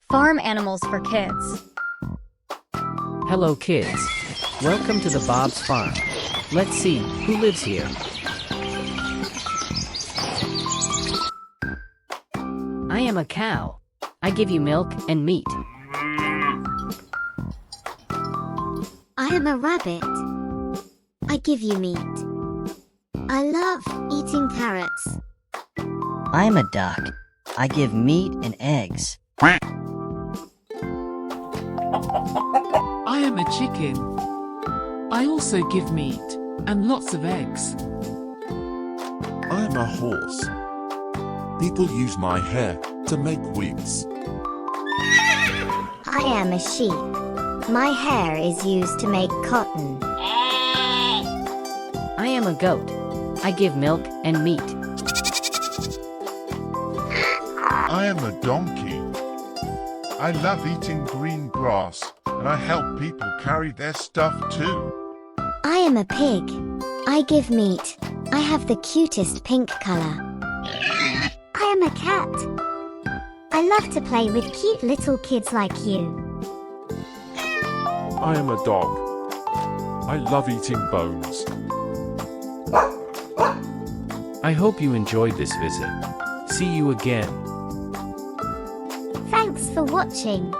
Farm animals for kids. Hello kids. Welcome to the Bob's Farm. Let's see who lives here. I am a cow. I give you milk and meat. I am a rabbit. I give you meat. I love eating carrots. I am a duck. I give meat and eggs. I am a chicken. I also give meat and lots of eggs. I am a horse. People use my hair to make wigs. I am a sheep. My hair is used to make cotton. I am a goat. I give milk and meat. I am a donkey. I love eating green grass, and I help people carry their stuff too. I am a pig. I give meat. I have the cutest pink color. I am a cat. I love to play with cute little kids like you. I am a dog. I love eating bones. I hope you enjoyed this visit. See you again. Thanks for watching.